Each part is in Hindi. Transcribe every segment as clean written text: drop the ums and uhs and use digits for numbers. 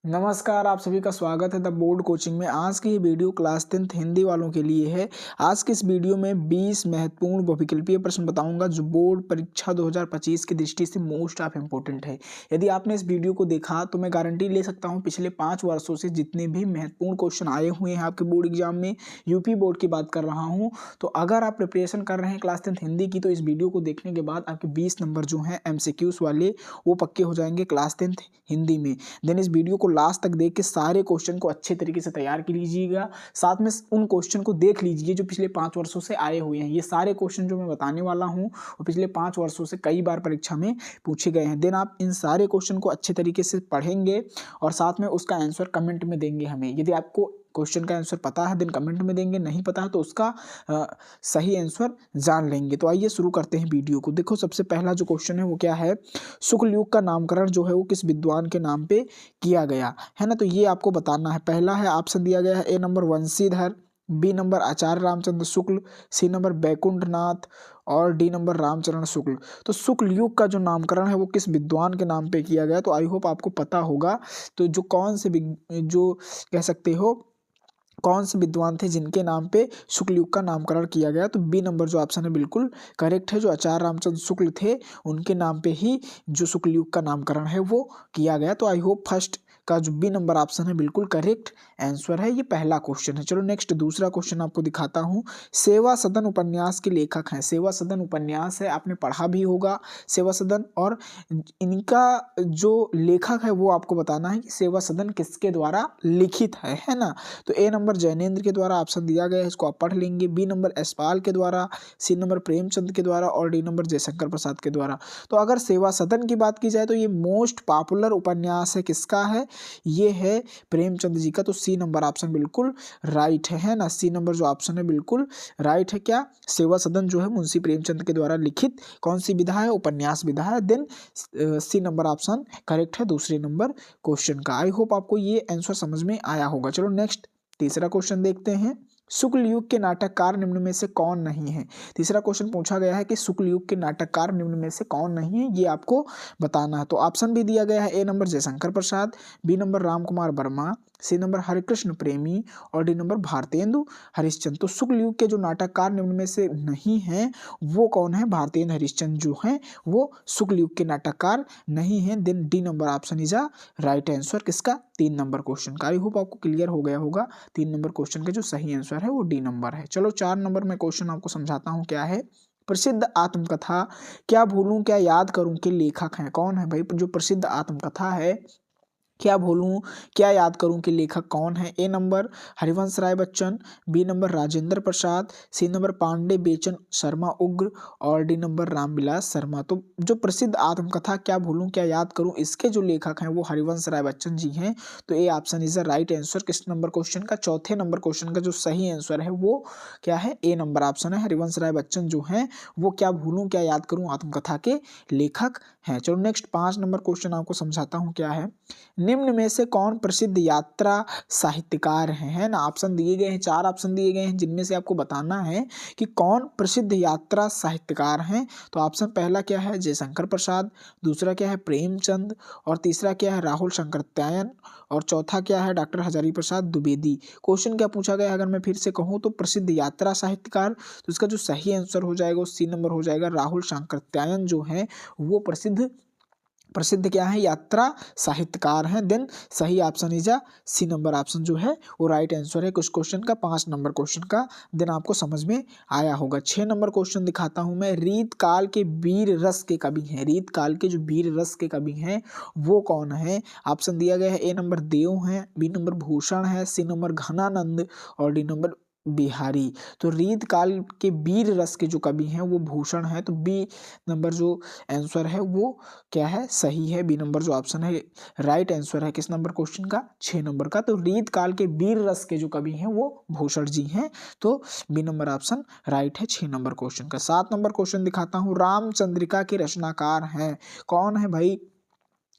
नमस्कार, आप सभी का स्वागत है द बोर्ड कोचिंग में। आज की ये वीडियो क्लास 10th हिंदी वालों के लिए है। आज की इस वीडियो में 20 महत्वपूर्ण बहुविकल्पीय प्रश्न बताऊंगा जो बोर्ड परीक्षा 2025 की दृष्टि से मोस्ट ऑफ इम्पोर्टेंट है। यदि आपने इस वीडियो को देखा तो मैं गारंटी ले सकता हूं पिछले 5 वर्षों से जितने भी महत्वपूर्ण क्वेश्चन आए हुए हैं आपके बोर्ड एग्जाम में, यूपी बोर्ड की बात कर रहा हूँ, तो अगर आप प्रिपरेशन कर रहे हैं क्लास 10th हिंदी की तो इस वीडियो को देखने के बाद आपके 20 नंबर जो हैं MCQs वाले वो पक्के हो जाएंगे क्लास 10th हिंदी में। देन इस वीडियो को लास्ट तक देख के सारे क्वेश्चन को अच्छे तरीके से तैयार कर लीजिएगा। साथ में उन क्वेश्चन को देख लीजिए जो पिछले 5 वर्षों से आए हुए हैं। ये सारे क्वेश्चन जो मैं बताने वाला हूँ वो पिछले 5 वर्षों से कई बार परीक्षा में पूछे गए हैं। देन आप इन सारे क्वेश्चन को अच्छे तरीके से पढ़ेंगे और साथ में उसका आंसर कमेंट में देंगे हमें। यदि आपको क्वेश्चन का आंसर पता है देन कमेंट में देंगे, नहीं पता है तो उसका सही आंसर जान लेंगे। तो आइए शुरू करते हैं वीडियो को। देखो सबसे पहला जो क्वेश्चन है वो क्या है, शुक्ल युग का नामकरण जो है वो किस विद्वान के नाम पे किया गया है ना। तो ये आपको बताना है। पहला है ऑप्शन दिया गया है A number Vanshidhar, B number Acharya Ramchandra Shukla, C number Baikunth नाथ और डी नंबर रामचरण शुक्ल। तो शुक्ल युग का जो नामकरण है वो किस विद्वान के नाम पे किया गया, तो आई होप आपको पता होगा। तो जो कौन से जो कह सकते हो कौन से विद्वान थे जिनके नाम पे शुक्ल युग का नामकरण किया गया, तो बी नंबर जो ऑप्शन है बिल्कुल करेक्ट है। जो आचार्य रामचंद्र शुक्ल थे उनके नाम पे ही जो शुक्ल युग का नामकरण है वो किया गया। तो आई होप फर्स्ट का जो बी नंबर ऑप्शन है बिल्कुल करेक्ट आंसर है। ये पहला क्वेश्चन है। चलो नेक्स्ट दूसरा क्वेश्चन आपको दिखाता हूँ। सेवा सदन उपन्यास के लेखक हैं। सेवा सदन उपन्यास है, आपने पढ़ा भी होगा सेवा सदन, और इनका जो लेखक है वो आपको बताना है कि सेवा सदन किसके द्वारा लिखित है ना। तो ए नंबर जैनेन्द्र के द्वारा ऑप्शन दिया गया है, इसको आप पढ़ लेंगे। बी नंबर यशपाल के द्वारा, सी नंबर प्रेमचंद के द्वारा और डी नंबर जयशंकर प्रसाद के द्वारा। तो अगर सेवा सदन की बात की जाए तो ये मोस्ट पॉपुलर उपन्यास है, किसका है, ये है प्रेमचंद जी का। तो सी नंबर ऑप्शन बिल्कुल राइट है ना। सी नंबर जो ऑप्शन है बिल्कुल राइट है। क्या सेवा सदन जो है मुंशी प्रेमचंद के द्वारा लिखित कौन सी विधा है, उपन्यास विधा है। Then C number option correct है दूसरे नंबर क्वेश्चन का। आई होप आपको ये आंसर समझ में आया होगा। चलो नेक्स्ट तीसरा क्वेश्चन देखते हैं। शुक्ल युग के नाटककार निम्न में से कौन नहीं है। तीसरा क्वेश्चन पूछा गया है कि शुक्ल युग के नाटककार निम्न में से कौन नहीं है, ये आपको बताना है। तो ऑप्शन भी दिया गया है, A number Jaishankar Prasad, B number Ram Kumar Verma, C number Harikrishna Premi और डी नंबर भारतेंदु हरिश्चंद्र। तो शुक्ल युग के जो नाटककार निम्न में से नहीं है वो कौन है, भारतेंदु हरिश्चंद्र जो है वो शुक्ल युग के नाटककार नहीं है। Then D number option is a right answer किसका, 3 नंबर क्वेश्चन का। आई होप आपको क्लियर हो गया होगा। 3 नंबर क्वेश्चन का जो सही आंसर है वो डी नंबर है। चलो 4 नंबर में क्वेश्चन आपको समझाता हूँ क्या है। प्रसिद्ध आत्मकथा क्या भूलूं क्या याद करूं के लेखक हैं। कौन है भाई जो प्रसिद्ध आत्मकथा है क्या भूलूं क्या याद करूं के लेखक कौन है। A number Harivansh Rai Bachchan, B number Rajendra Prasad, C number Pandey बेचन शर्मा उग्र और डी नंबर रामविलास शर्मा। तो जो प्रसिद्ध आत्मकथा क्या भूलूं क्या याद करूं इसके जो लेखक हैं वो हरिवंश राय बच्चन जी हैं। तो A option is the right answer किस नंबर क्वेश्चन का, चौथे नंबर क्वेश्चन का जो सही आंसर है वो क्या है, ए नंबर ऑप्शन है। हरिवंश राय बच्चन जो हैं वो क्या भूलूं क्या याद करूं आत्मकथा के लेखक हैं। चलो नेक्स्ट 5 नंबर क्वेश्चन आपको समझाता हूँ क्या है। निम्न में से कौन प्रसिद्ध यात्रा साहित्यकार हैं, है ना। ऑप्शन दिए गए हैं, 4 ऑप्शन दिए गए हैं जिनमें से आपको बताना है कि कौन प्रसिद्ध यात्रा साहित्यकार हैं। तो ऑप्शन पहला क्या है, जयशंकर प्रसाद, दूसरा क्या है प्रेमचंद और तीसरा क्या है राहुल शंकरत्यायन और चौथा क्या है डॉक्टर हजारी प्रसाद द्विवेदी। क्वेश्चन क्या पूछा गया है, अगर मैं फिर से कहूँ तो प्रसिद्ध यात्रा साहित्यकार, तो इसका जो सही आंसर हो जाएगा वो सी नंबर हो जाएगा। राहुल शंकरत्यायन जो है वो प्रसिद्ध क्या है, यात्रा साहित्यकार हैं। देन सही option is C number option जो है वो राइट आंसर है कुछ क्वेश्चन का, 5 नंबर क्वेश्चन का। देन आपको समझ में आया होगा। 6 नंबर क्वेश्चन दिखाता हूं मैं। रीत काल के वीर रस के कवि हैं, रीत काल के जो वीर रस के कवि हैं वो कौन है। ऑप्शन दिया गया है, ए नंबर देव हैं, बी नंबर भूषण है, सी नंबर घनानंद और डी नंबर बिहारी। तो रीत काल के वीर रस के जो कवि हैं वो भूषण है। तो बी नंबर जो आंसर है वो क्या है, सही है। बी नंबर जो ऑप्शन है राइट आंसर है किस नंबर क्वेश्चन का, 6 नंबर का। तो रीत काल के वीर रस के जो कवि हैं वो भूषण जी हैं। तो बी नंबर ऑप्शन राइट है 6 नंबर क्वेश्चन का। 7 नंबर क्वेश्चन दिखाता हूँ। रामचंद्रिका के रचनाकार हैं, कौन है भाई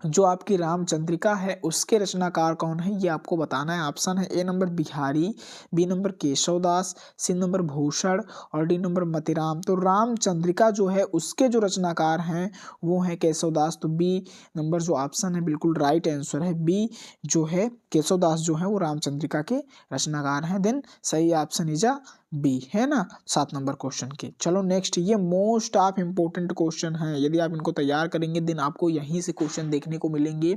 जो आपकी रामचंद्रिका है उसके रचनाकार कौन है, ये आपको बताना है। ऑप्शन है A number Bihari, B number Keshavdas, C number Bhushan और डी नंबर मतीराम। तो रामचंद्रिका जो है उसके जो रचनाकार हैं वो है केशवदास। तो बी नंबर जो ऑप्शन है बिल्कुल राइट आंसर है। बी जो है केशवदास जो है वो रामचंद्रिका के रचनाकार हैं। देन सही ऑप्शन इज बी, है ना 7 नंबर क्वेश्चन के। चलो नेक्स्ट, ये मोस्ट ऑफ इम्पोर्टेंट क्वेश्चन है। यदि आप इनको तैयार करेंगे देन आपको यहीं से क्वेश्चन देखने को मिलेंगे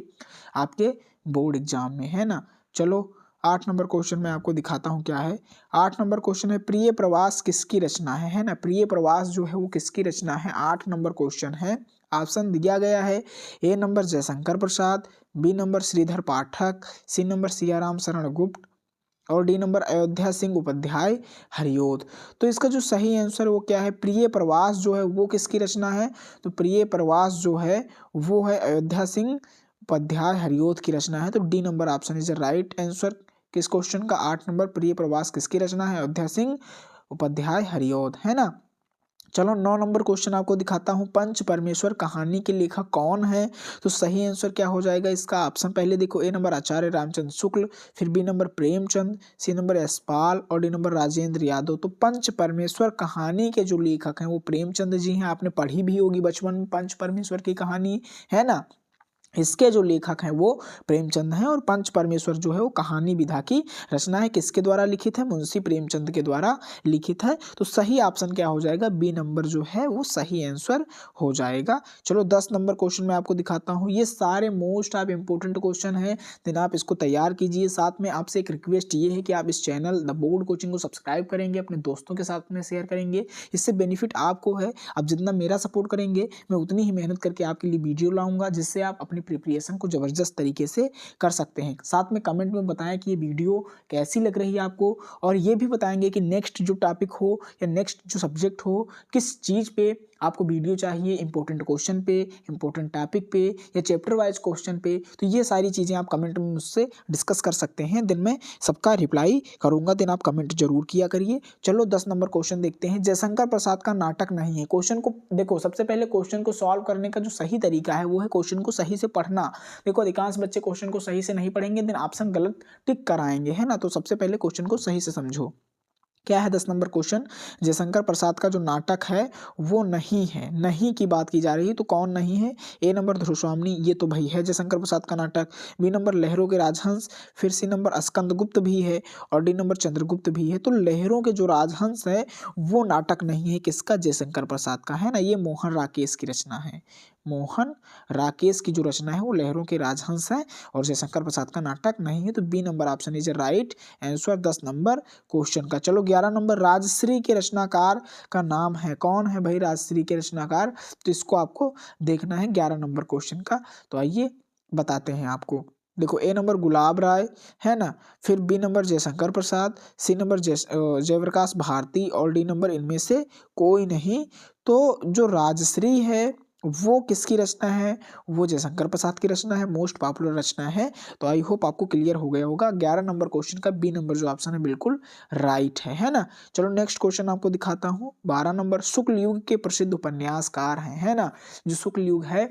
आपके बोर्ड एग्जाम में, है ना। चलो 8 नंबर क्वेश्चन मैं आपको दिखाता हूँ क्या है। 8 नंबर क्वेश्चन है प्रिय प्रवास किसकी रचना है ना। प्रिय प्रवास जो है वो किसकी रचना है, 8 नंबर क्वेश्चन है। ऑप्शन दिया गया है A number Jaishankar Prasad, B number Shridhar Pathak, C number Siyaram Sharan Gupt और डी नंबर अयोध्या सिंह उपाध्याय हरिओद। तो इसका जो सही आंसर वो क्या है, प्रिय प्रवास जो है वो किसकी रचना है। तो प्रिय प्रवास जो है वो है अयोध्या सिंह उपाध्याय हरिओद की रचना है। तो D number option is right answer किस क्वेश्चन का, 8 नंबर प्रिय प्रवास किसकी रचना है, अयोध्या सिंह उपाध्याय हरिओद, है ना। चलो 9 नंबर क्वेश्चन आपको दिखाता हूँ। पंच परमेश्वर कहानी के लेखक कौन है। तो सही आंसर क्या हो जाएगा इसका, ऑप्शन पहले देखो ए नंबर आचार्य रामचंद्र शुक्ल, फिर B number Premchand, C number Yashpal और डी नंबर राजेंद्र यादव। तो पंच परमेश्वर कहानी के जो लेखक हैं वो प्रेमचंद जी हैं। आपने पढ़ी भी होगी बचपन में पंच परमेश्वर की कहानी, है ना। इसके जो लेखक हैं वो प्रेमचंद हैं और पंच परमेश्वर जो है वो कहानी विधा की रचना है। किसके द्वारा लिखित है, मुंशी प्रेमचंद के द्वारा लिखित है। तो सही ऑप्शन क्या हो जाएगा, बी नंबर जो है वो सही आंसर हो जाएगा। चलो 10 नंबर क्वेश्चन मैं आपको दिखाता हूँ। ये सारे मोस्ट ऑफ इम्पोर्टेंट क्वेश्चन हैं, देन आप इसको तैयार कीजिए। साथ में आपसे एक रिक्वेस्ट ये है कि आप इस चैनल द बोर्ड कोचिंग को सब्सक्राइब करेंगे, अपने दोस्तों के साथ में शेयर करेंगे। इससे बेनिफिट आपको है, आप जितना मेरा सपोर्ट करेंगे मैं उतनी ही मेहनत करके आपके लिए वीडियो लाऊंगा जिससे आप अपनी प्रिपरेशन को जबरदस्त तरीके से कर सकते हैं। साथ में कमेंट में बताएं कि ये वीडियो कैसी लग रही है आपको, और ये भी बताएंगे कि नेक्स्ट जो टॉपिक हो या नेक्स्ट जो सब्जेक्ट हो किस चीज़ पे आपको वीडियो चाहिए, इंपॉर्टेंट क्वेश्चन पे, इंपॉर्टेंट टॉपिक पे या चैप्टर वाइज क्वेश्चन पे। तो ये सारी चीज़ें आप कमेंट में मुझसे डिस्कस कर सकते हैं, दिन में सबका रिप्लाई करूंगा, दिन आप कमेंट जरूर किया करिए। चलो 10 नंबर क्वेश्चन देखते हैं। जयशंकर प्रसाद का नाटक नहीं है। क्वेश्चन को देखो, सबसे पहले क्वेश्चन को सॉल्व करने का जो सही तरीका है वो है क्वेश्चन को सही से पढ़ना। देखो अधिकांश बच्चे क्वेश्चन को सही से नहीं पढ़ेंगे, देन ऑप्शन गलत टिक कराएंगे, है ना। तो सबसे पहले क्वेश्चन को सही से समझो। क्या है 10 नंबर क्वेश्चन, जयशंकर प्रसाद का जो नाटक है वो नहीं है। नहीं की बात की जा रही है, तो कौन नहीं है। ए नंबर ध्रुवस्वामिनी, ये तो भाई है जयशंकर प्रसाद का नाटक। बी नंबर लहरों के राजहंस, फिर सी नंबर स्कंदगुप्त भी है और डी नंबर चंद्रगुप्त भी है। तो लहरों के जो राजहंस है वो नाटक नहीं है, किसका, जयशंकर प्रसाद का, है ना। ये मोहन राकेश की रचना है। मोहन राकेश की जो रचना है वो लहरों के राजहंस है और जयशंकर प्रसाद का नाटक नहीं है। तो B number option is right answer 10 number question का। चलो 11 नंबर, राजश्री के रचनाकार का नाम है, कौन है भाई राजश्री के रचनाकार। तो इसको आपको देखना है 11 नंबर क्वेश्चन का। तो आइए बताते हैं आपको। देखो ए नंबर गुलाब राय, है ना, फिर बी नंबर जयशंकर प्रसाद, सी नंबर जयप्रकाश भारती और डी नंबर इनमें से कोई नहीं। तो जो राजश्री है वो किसकी रचना है, वो जयशंकर प्रसाद की रचना है, मोस्ट पॉपुलर रचना है। तो आई होप आपको क्लियर हो गया होगा। 11 नंबर क्वेश्चन का बी नंबर जो ऑप्शन है बिल्कुल राइट है ना। चलो नेक्स्ट क्वेश्चन आपको दिखाता हूँ। 12 नंबर, शुक्ल युग के प्रसिद्ध उपन्यासकार हैं, है ना। जो शुक्ल युग है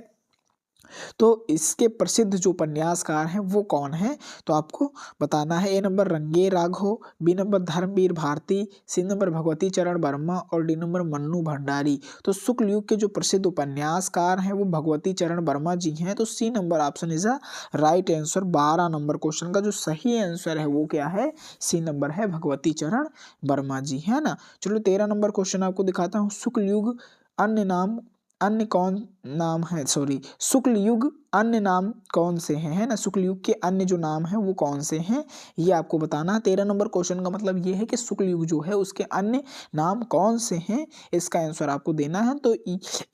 तो इसके प्रसिद्ध जो उपन्यासकार हैं वो कौन है, तो आपको बताना है। A number Rangeya Raghav, B number Dharamvir Bharati, C number Bhagwati Charan Verma और डी नंबर मन्नू भंडारी। तो शुक्ल युग के जो प्रसिद्ध उपन्यासकार हैं वो भगवती चरण वर्मा जी हैं। तो C number option is a right answer. 12 number question का जो सही आंसर है वो क्या है, सी नंबर है, भगवती चरण वर्मा जी, है ना। चलो 13 नंबर क्वेश्चन आपको दिखाता हूँ। शुक्ल युग अन्य नाम, अन्य कौन नाम है, सॉरी, शुक्ल युग अन्य नाम कौन से हैं, है ना। शुक्ल युग के अन्य जो नाम है वो कौन से हैं, ये आपको बताना है। 13 नंबर क्वेश्चन का मतलब ये है कि शुक्ल युग जो है उसके अन्य नाम कौन से हैं, इसका आंसर आपको देना है। तो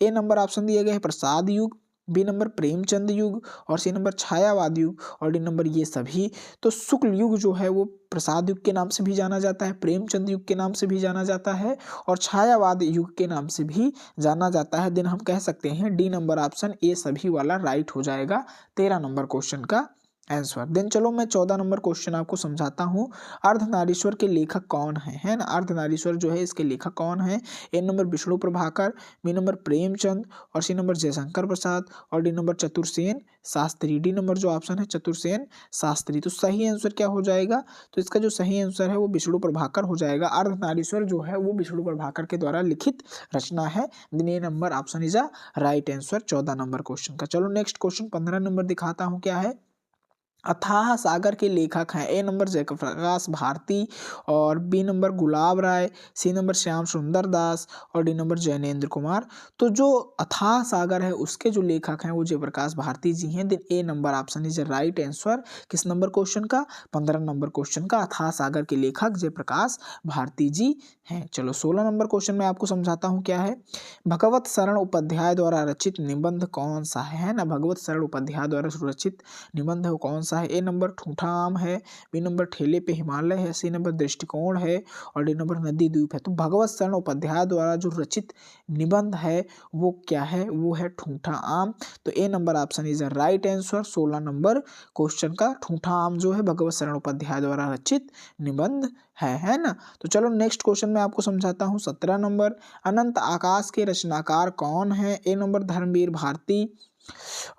ए नंबर ऑप्शन दिया गया है प्रसाद युग, बी नंबर प्रेमचंद युग और सी नंबर छायावाद युग और डी नंबर ये सभी। तो शुक्ल युग जो है वो प्रसाद युग के नाम से भी जाना जाता है, प्रेमचंद युग के नाम से भी जाना जाता है और छायावाद युग के नाम से भी जाना जाता है। दिन हम कह सकते हैं डी नंबर ऑप्शन ए सभी वाला राइट हो जाएगा 13 नंबर क्वेश्चन का आंसर। देन चलो मैं 14 नंबर क्वेश्चन आपको समझाता हूँ। अर्धनारीश्वर के लेखक कौन है ना। अर्धनारीश्वर जो है इसके लेखक कौन है। A number Vishnu Prabhakar, B number Premchand, और सी नंबर जयशंकर प्रसाद, और D number Chatursen Shastri. D number जो ऑप्शन है चतुर्सेन शास्त्री। तो सही आंसर क्या हो जाएगा, तो इसका जो सही आंसर है वो विष्णु प्रभाकर हो जाएगा। अर्धनारीश्वर जो है वो विष्णु प्रभाकर के द्वारा लिखित रचना है। दिन A number option is a right answer 14 number question का। चलो नेक्स्ट क्वेश्चन 15 नंबर दिखाता हूँ क्या है। अथाह सागर के लेखक हैं। ए नंबर जयप्रकाश भारती, और बी नंबर गुलाब राय, सी नंबर श्याम सुंदर दास, और डी नंबर जैनेन्द्र कुमार। तो जो अथाह सागर है उसके जो लेखक हैं वो जयप्रकाश भारती जी हैं। Then A number option is right answer. किस नंबर क्वेश्चन का, 15 नंबर क्वेश्चन का। अथाह सागर के लेखक जयप्रकाश भारती जी हैं। चलो 16 नंबर क्वेश्चन में आपको समझाता हूँ क्या है। भगवत शरण उपाध्याय द्वारा रचित निबंध कौन सा है ना। भगवत शरण उपाध्याय द्वारा रचित निबंध है वो कौन सा है। ए नंबर ठूठा आम है, बी नंबर ठेले पे हिमालय है, सी नंबर दृष्टिकोण है, और डी नंबर नदी द्वीप है। तो भगवत शरण उपाध्याय द्वारा जो रचित निबंध है वो क्या है, वो है ठूठा आम। तो A number option is right answer 16 number question का। ठूठा आम जो है भगवत शरण उपाध्याय द्वारा रचित निबंध है ना। तो चलो नेक्स्ट क्वेश्चन में आपको समझाता हूँ 17 नंबर। अनंत आकाश के रचनाकार कौन है। ए नंबर धर्मवीर भारती,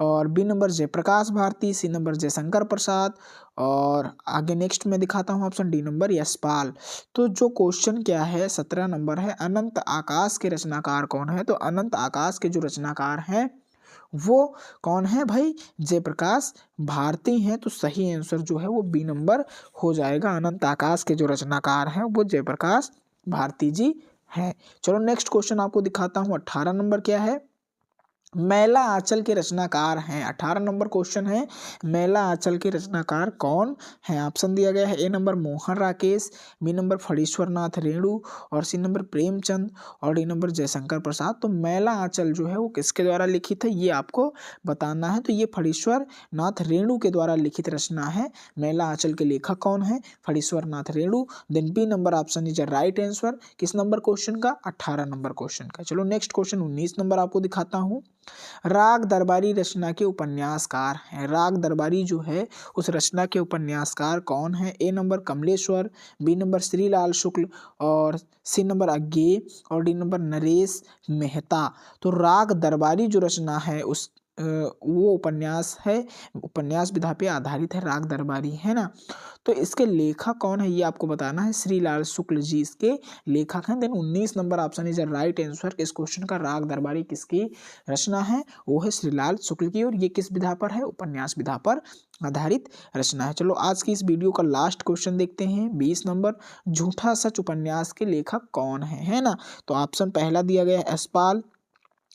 और B number Jayprakash Bharati, C number Jaishankar Prasad, और आगे नेक्स्ट में दिखाता हूँ ऑप्शन डी नंबर यशपाल। तो जो क्वेश्चन क्या है 17 नंबर है, अनंत आकाश के रचनाकार कौन है। तो अनंत आकाश के जो रचनाकार हैं वो कौन है भाई, जयप्रकाश भारती हैं। तो सही आंसर जो है वो बी नंबर हो जाएगा। अनंत आकाश के जो रचनाकार हैं वो जयप्रकाश भारती जी हैं। चलो नेक्स्ट क्वेश्चन आपको दिखाता हूँ 18 नंबर क्या है। मैला आंचल के रचनाकार हैं। 18 नंबर क्वेश्चन है, मैला आंचल के रचनाकार कौन है। ऑप्शन दिया गया है। A number Mohan Rakesh, B number Phanishwar Nath Renu, और सी नंबर प्रेमचंद, और डी नंबर जयशंकर प्रसाद। तो मैला आंचल जो है वो किसके द्वारा लिखित है ये आपको बताना है। तो ये फणीश्वर नाथ रेणु के द्वारा लिखित रचना है। मैला आंचल के लेखक कौन है, Phanishwar Nath Renu. Then B number option is right answer. किस नंबर क्वेश्चन का, 18 नंबर क्वेश्चन का। चलो नेक्स्ट क्वेश्चन 19 नंबर आपको दिखाता हूँ। राग दरबारी रचना के उपन्यासकार हैं। राग दरबारी जो है उस रचना के उपन्यासकार कौन है। A number Kamleshwar, B number Shrilal Shukla, और सी नंबर अज्ञे, और डी नंबर नरेश मेहता। तो राग दरबारी जो रचना है उस वो उपन्यास है, उपन्यास विधा पे आधारित है राग दरबारी, है ना। तो इसके लेखक कौन है ये आपको बताना है। श्रीलाल शुक्ल जी इसके लेखक हैं। Then 19 number option is right answer. इस क्वेश्चन का राग दरबारी किसकी रचना है, वो है श्रीलाल शुक्ल की, और ये किस विधा पर है, उपन्यास विधा पर आधारित रचना है। चलो आज की इस वीडियो का लास्ट क्वेश्चन देखते हैं 20 नंबर। झूठा सच उपन्यास के लेखक कौन है ना। तो ऑप्शन पहला दिया गया है यशपाल,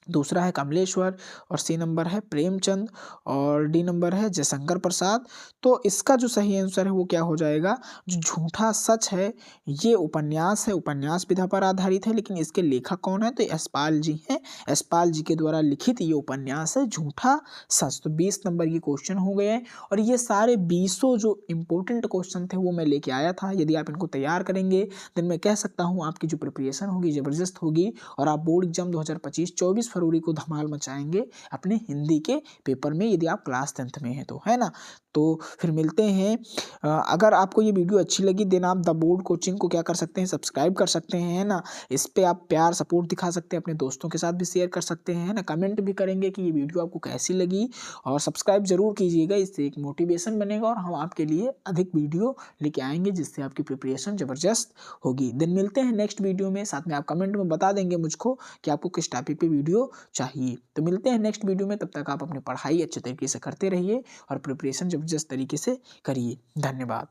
दूसरा है कमलेश्वर, और सी नंबर है प्रेमचंद, और डी नंबर है जयशंकर प्रसाद। तो इसका जो सही आंसर है वो क्या हो जाएगा, जो झूठा सच है ये उपन्यास है, उपन्यास विधा पर आधारित है, लेकिन इसके लेखक कौन है, तो यशपाल जी हैं। यशपाल जी के द्वारा लिखित ये उपन्यास है झूठा सच। तो 20 नंबर ये क्वेश्चन हो गए हैं, और ये सारे 20 जो इंपॉर्टेंट क्वेश्चन थे वो मैं लेके आया था। यदि आप इनको तैयार करेंगे देन मैं कह सकता हूँ आपकी जो प्रिपरेशन होगी ज़बरदस्त होगी, और आप बोर्ड एग्जाम 2025 24 फरवरी को धमाल मचाएंगे अपने हिंदी के पेपर में, यदि आप क्लास 10th में हैं तो, है ना। तो फिर मिलते हैं। अगर आपको ये वीडियो अच्छी लगी देन आप द बोर्ड कोचिंग को क्या कर सकते हैं, सब्सक्राइब कर सकते हैं, है ना। इस पे आप प्यार सपोर्ट दिखा सकते हैं, अपने दोस्तों के साथ भी शेयर कर सकते हैं, है ना। कमेंट भी करेंगे कि ये वीडियो आपको कैसी लगी, और सब्सक्राइब जरूर कीजिएगा, इससे एक मोटिवेशन बनेगा, और हम आपके लिए अधिक वीडियो लेके आएंगे जिससे आपकी प्रिपरेशन ज़बरदस्त होगी। देन मिलते हैं नेक्स्ट वीडियो में, साथ में आप कमेंट में बता देंगे मुझको कि आपको किस टॉपिक पे वीडियो चाहिए। तो मिलते हैं नेक्स्ट वीडियो में, तब तक आप अपनी पढ़ाई अच्छे तरीके से करते रहिए और प्रिपरेशन ज़बरदस्त तरीके से करिए। धन्यवाद।